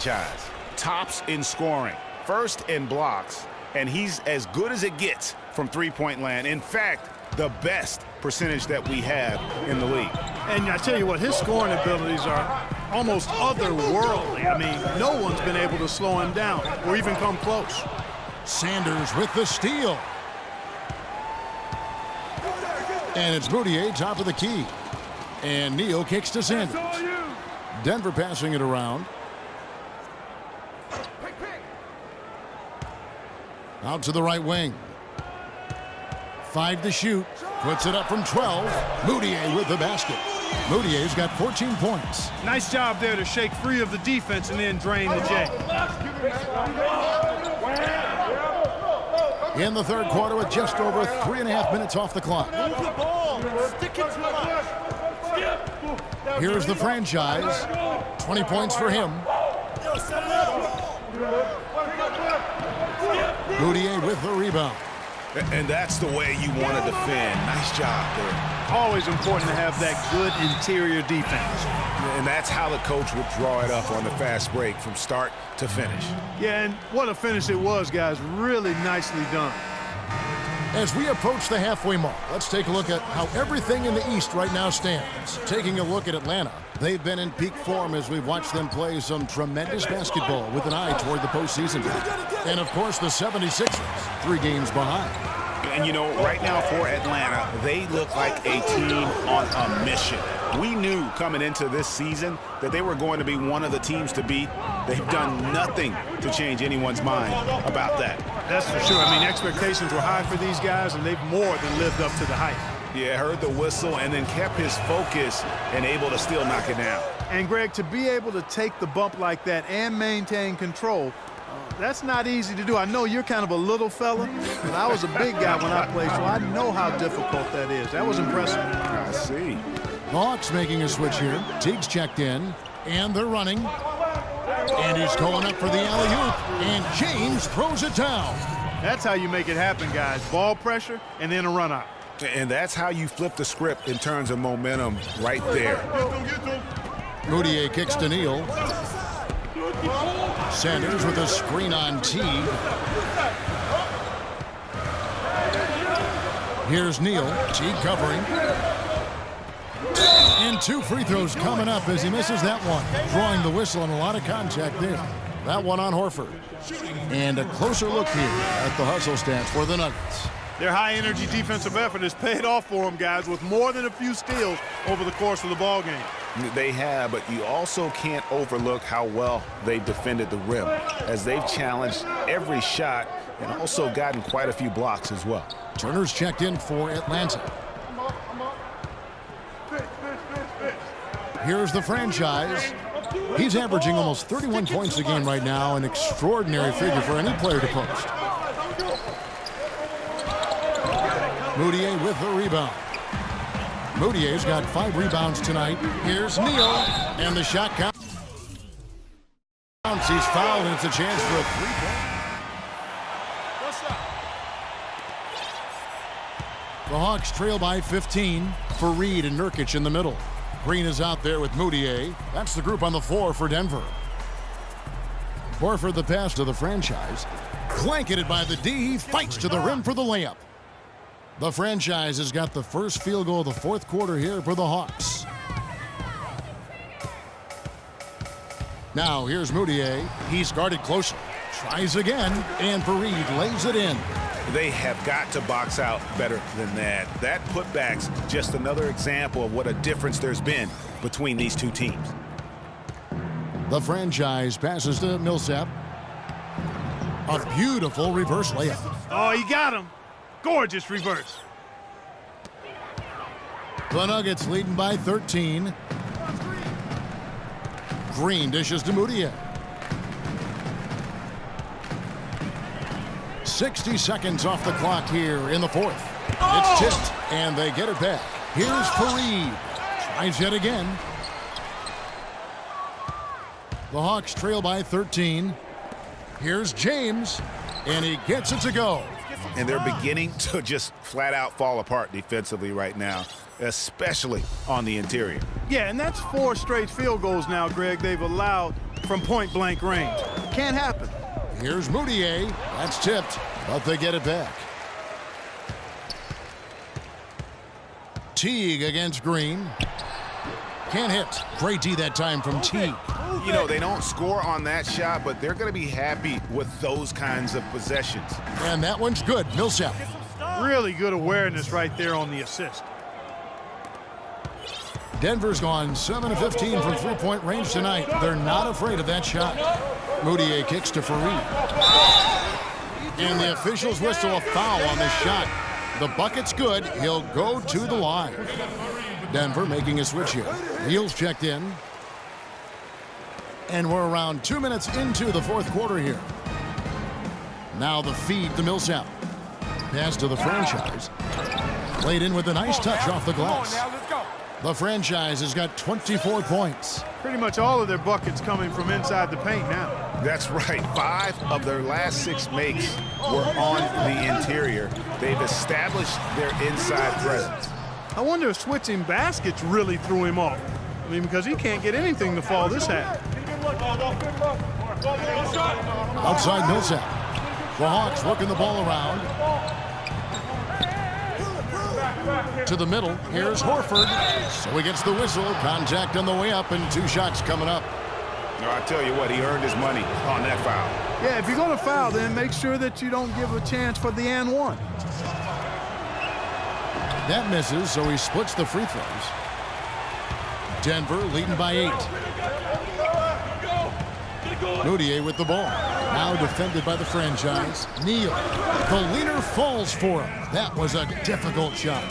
franchise. Tops in scoring, first in blocks, and he's as good as it gets from three-point land. In fact, the best percentage that we have in the league. And I tell you what, his scoring abilities are almost otherworldly. I mean, no one's been able to slow him down or even come close. Sanders with the steal. And it's Moutier top of the key. And Neal kicks to Sanders. Denver passing it around. Out to the right wing. 5 to shoot. Puts it up from 12. Moutier with the basket. Moutier's got 14 points. Nice job there to shake free of the defense and then drain the J. In the third quarter with just over 3.5 minutes off the clock. Move the ball. Stick it to him. Here's the franchise. 20 points for him. Moutier with the rebound. And that's the way you want to defend. Nice job there. Always important to have that good interior defense. And that's how the coach would draw it up on the fast break from start to finish. Yeah, and what a finish it was, guys. Really nicely done. As we approach the halfway mark, let's take a look at how everything in the East right now stands. Taking a look at Atlanta, they've been in peak form as we've watched them play some tremendous basketball with an eye toward the postseason. And, of course, the 76ers, 3 games behind. And, you know, right now for Atlanta, they look like a team on a mission. We knew coming into this season that they were going to be one of the teams to beat. They've done nothing to change anyone's mind about that. That's for sure. I mean, expectations were high for these guys, and they've more than lived up to the hype. Yeah, heard the whistle and then kept his focus and able to still knock it down. And, Greg, to be able to take the bump like that and maintain control, that's not easy to do. I know you're kind of a little fella, but I was a big guy when I played, so I know how difficult that is. That was impressive. I see. Hawks making a switch here. Teague's checked in, and they're running. And he's going up for the alley-oop, and James throws it down. That's how you make it happen, guys. Ball pressure and then a run out. And that's how you flip the script in terms of momentum right there. Moutier kicks to Neal. Sanders with a screen on Teague. Here's Neal. Teague covering. And 2 free throws coming up as he misses that one. Drawing the whistle and a lot of contact there. That one on Horford. And a closer look here at the hustle stats for the Nuggets. Their high-energy defensive effort has paid off for them, guys, with more than a few steals over the course of the ball game. They have, but you also can't overlook how well they've defended the rim, as they've challenged every shot and also gotten quite a few blocks as well. Turner's checked in for Atlanta. Here's the franchise. He's averaging almost 31 points a game right now, an extraordinary figure for any player to post. Moutier with the rebound. Moutier's got 5 rebounds tonight. Here's Neal, and the shot counts. He's fouled, and it's a chance for a 3-point. The Hawks trail by 15. Fareed and Nurkic in the middle. Green is out there with Moutier. That's the group on the floor for Denver. Horford the pass to the franchise. Blanketed by the D. He fights to the rim for the layup. The franchise has got the first field goal of the fourth quarter here for the Hawks. Now here's Moutier. He's guarded closely. Tries again, and Fareed lays it in. They have got to box out better than that. That putback's just another example of what a difference there's been between these two teams. The franchise passes to Millsap. A beautiful reverse layup. Oh, he got him. Gorgeous reverse. The Nuggets leading by 13. Green dishes to Moutier. 60 seconds off the clock here in the fourth. It's tipped, and they get it back. Here's Fareed. Tries yet again. The Hawks trail by 13. Here's James, and he gets it to go. And they're beginning to just flat out fall apart defensively right now, especially on the interior. Yeah, and that's 4 straight field goals now, Greg. They've allowed from point-blank range. Can't happen. Here's Moutier. That's tipped, but they get it back. Teague against Green. Can't hit. Great D that time from Teague. You know, they don't score on that shot, but they're going to be happy with those kinds of possessions. And that one's good. Millsap. Really good awareness right there on the assist. Denver's gone 7 of 15 from three-point range tonight. They're not afraid of that shot. Moutier kicks to Fareed. And the officials whistle a foul on the shot. The bucket's good. He'll go to the line. Denver making a switch here. Neal's checked in. And we're around 2 minutes into the fourth quarter here. Now the feed to Millsap. Pass to the franchise. Played in with a nice touch off the glass. The franchise has got 24 points. Pretty much all of their buckets coming from inside the paint now. That's right. 5 of their last 6 makes were on the interior. They've established their inside presence. I wonder if switching baskets really threw him off. I mean, because he can't get anything to fall this half. Outside Millsap. The Hawks working the ball around. To the middle. Here's Horford. So he gets the whistle. Contact on the way up and 2 shots coming up. I tell you what, he earned his money on that foul. Yeah, if you're going to foul, then make sure that you don't give a chance for the and one. That misses, so he splits the free throws. Denver leading by 8. Moutier with the ball. Now defended by the franchise. Neal. The leader falls for him. That was a difficult shot.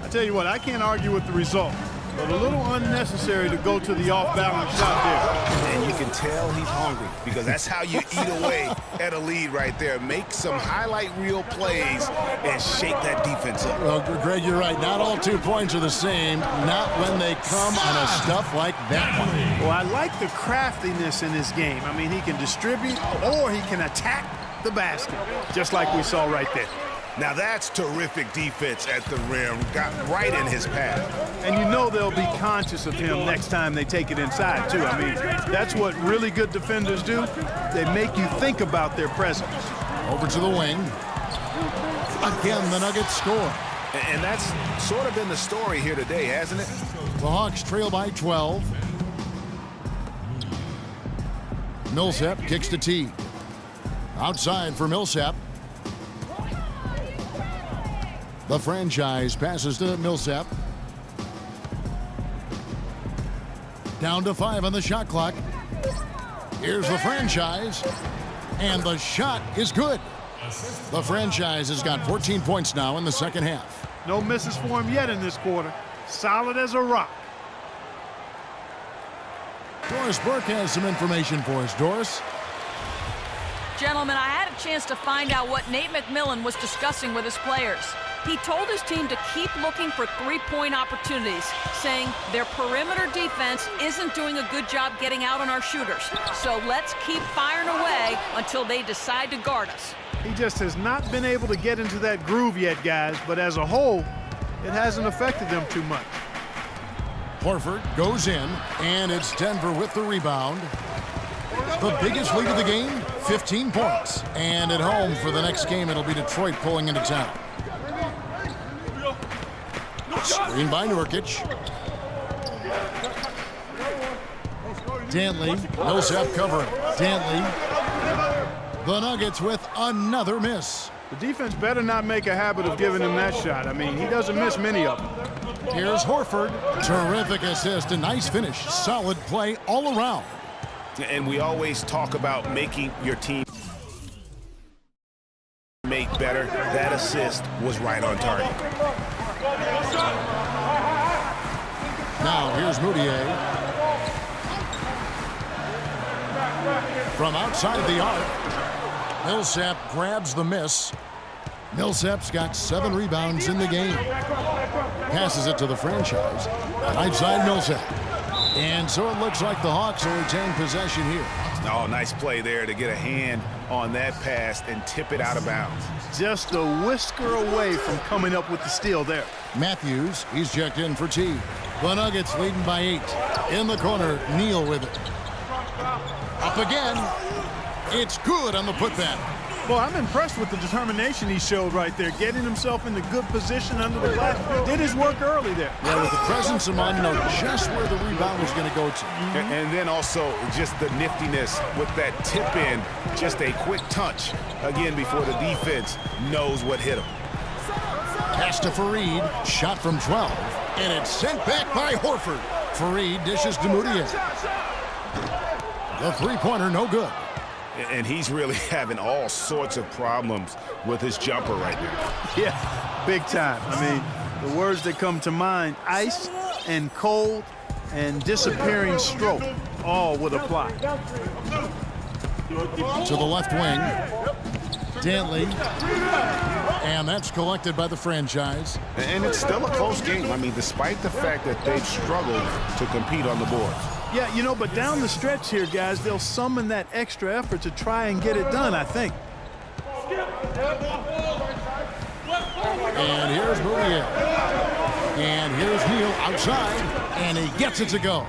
I tell you what, I can't argue with the result, but a little unnecessary to go to the off-balance shot there. And you can tell he's hungry because that's how you eat away at a lead right there. Make some highlight reel plays and shake that defense up. Well, Greg, you're right. Not all 2 points are the same. Not when they come on a stuff like that one. Well, I like the craftiness in his game. I mean, he can distribute or he can attack the basket, just like we saw right there. Now that's terrific defense at the rim. Got right in his path. And you know they'll be conscious of him next time they take it inside, too. I mean, that's what really good defenders do. They make you think about their presence. Over to the wing. Again, the Nuggets score. And that's sort of been the story here today, hasn't it? The Hawks trail by 12. Millsap kicks to Teague. Outside for Millsap. The franchise passes to Millsap. Down to 5 on the shot clock. Here's the franchise. And the shot is good. The franchise has got 14 points now in the second half. No misses for him yet in this quarter. Solid as a rock. Doris Burke has some information for us. Doris? Gentlemen, I had a chance to find out what Nate McMillan was discussing with his players. He told his team to keep looking for three-point opportunities, saying their perimeter defense isn't doing a good job getting out on our shooters. So let's keep firing away until they decide to guard us. He just has not been able to get into that groove yet, guys, but as a whole, it hasn't affected them too much. Horford goes in, and it's Denver with the rebound. The biggest lead of the game, 15 points. And at home for the next game, it'll be Detroit pulling into town. Screen by Nurkic. Dantley, Millsap covering. Dantley. The Nuggets with another miss. The defense better not make a habit of giving him that shot. I mean, he doesn't miss many of them. Here's Horford. Terrific assist, a nice finish. Solid play all around. And we always talk about making your team mate better. That assist was right on target. Now here's Moutier. From outside the arc, Millsap grabs the miss. Millsap's got 7 rebounds in the game. Passes it to the franchise. Right side Millsap. And so it looks like the Hawks will retain possession here. Oh, nice play there to get a hand on that pass and tip it out of bounds. Just a whisker away from coming up with the steal there. Matthews, he's checked in for T. The Nuggets leading by 8. In the corner, Neal with it. Up again. It's good on the putback. Well, I'm impressed with the determination he showed right there, getting himself into good position under the glass. Did his work early there. Yeah, with the presence of mind, know just where the rebound was going to go to. And then also just the niftiness with that tip in, just a quick touch, again, before the defense knows what hit him. Pass to Fareed, shot from 12, and it's sent back by Horford. Fareed dishes to Moutier. The three-pointer, no good. And he's really having all sorts of problems with his jumper right now. Yeah, big time. I mean, the words that come to mind, ice and cold and disappearing stroke, all would apply. To the left wing. Dantley. And that's collected by the franchise. And it's still a close game. I mean, despite the fact that they've struggled to compete on the boards. Yeah, you know, but down the stretch here, guys, they'll summon that extra effort to try and get it done, I think. And here's Moutier. And here's Neal outside, and he gets it to go.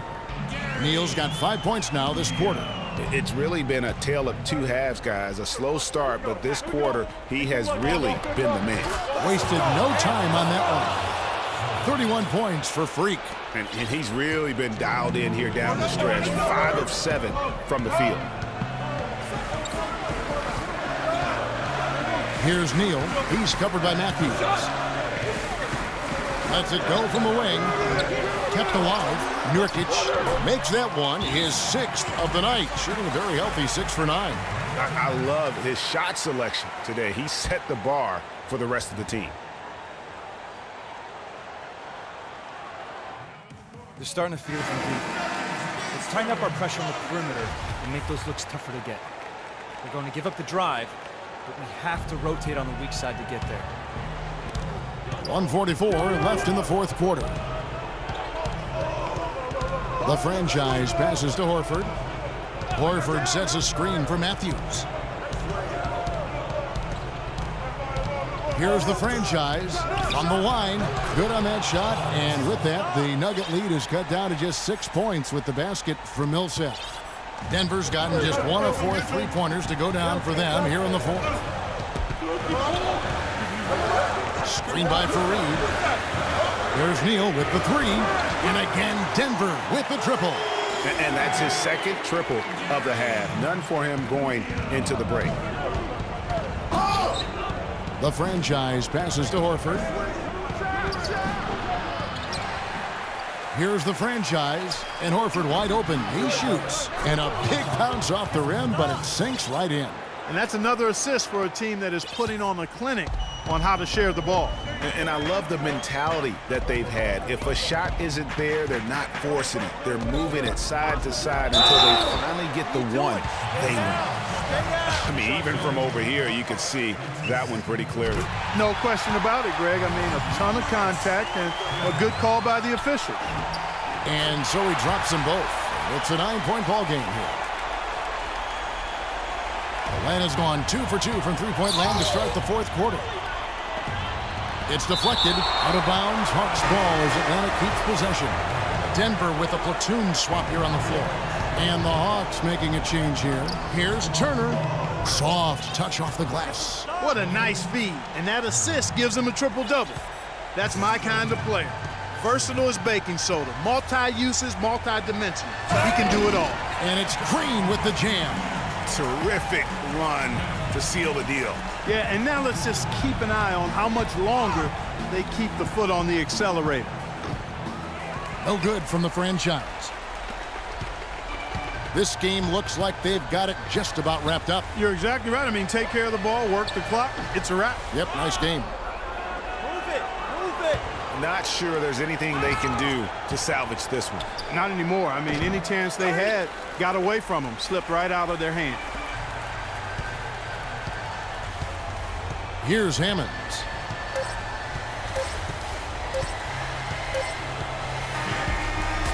Neal's got 5 points now this quarter. It's really been a tale of two halves, guys. A slow start, but this quarter, he has really been the man. Wasted no time on that one. 31 points for Freak. And he's really been dialed in here down the stretch. 5 of 7 from the field. Here's Neal. He's covered by Matthews. Lets it go from the wing. Kept alive. Nurkic makes that one his 6th of the night. Shooting a very healthy 6 for 9. I love his shot selection today. He set the bar for the rest of the team. They're starting to feel it from deep. Let's tighten up our pressure on the perimeter and make those looks tougher to get. They're going to give up the drive, but we have to rotate on the weak side to get there. 1:44 left in the fourth quarter. The franchise passes to Horford. Horford sets a screen for Matthews. Here's the franchise on the line. Good on that shot. And with that, the Nugget lead is cut down to just 6 points with the basket from Millsap. Denver's gotten just 1 of 4 three-pointers to go down for them here in the fourth. Screen by Fareed. There's Neal with the 3. And again, Denver with the triple. And that's his second triple of the half. None for him going into the break. The franchise passes to Horford. Here's the franchise, and Horford wide open. He shoots, and a big bounce off the rim, but it sinks right in. And that's another assist for a team that is putting on a clinic on how to share the ball. And I love the mentality that they've had. If a shot isn't there, they're not forcing it. They're moving it side to side until they finally get the one they want. I mean, even from over here, you can see that one pretty clearly. No question about it, Greg. I mean, a ton of contact and a good call by the official. And so he drops them both. It's a 9-point ball game here. Atlanta's gone 2 for 2 from three-point land to start the fourth quarter. It's deflected, out of bounds. Hawks ball as Atlanta keeps possession. Denver with a platoon swap here on the floor. And the Hawks making a change here. Here's Turner. Soft touch off the glass. What a nice feed. And that assist gives him a triple-double. That's my kind of player. Versatile as baking soda. Multi-uses, multi-dimensional. He can do it all. And it's Green with the jam. Terrific run to seal the deal. Yeah, and now let's just keep an eye on how much longer they keep the foot on the accelerator. No good from the franchise. This game looks like they've got it just about wrapped up. You're exactly right. I mean, take care of the ball, work the clock. It's a wrap. Yep, nice game. Move it. Move it. Not sure there's anything they can do to salvage this one. Not anymore. I mean, any chance they had got away from them, slipped right out of their hand. Here's Hammonds.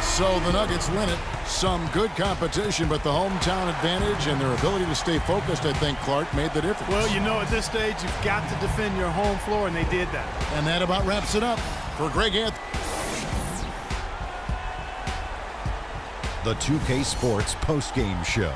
So the Nuggets win it. Some good competition, but the hometown advantage and their ability to stay focused, I think, Clark, made the difference. Well, you know, at this stage, you've got to defend your home floor, and they did that. And that about wraps it up for Greg Anthony. The 2K Sports postgame show.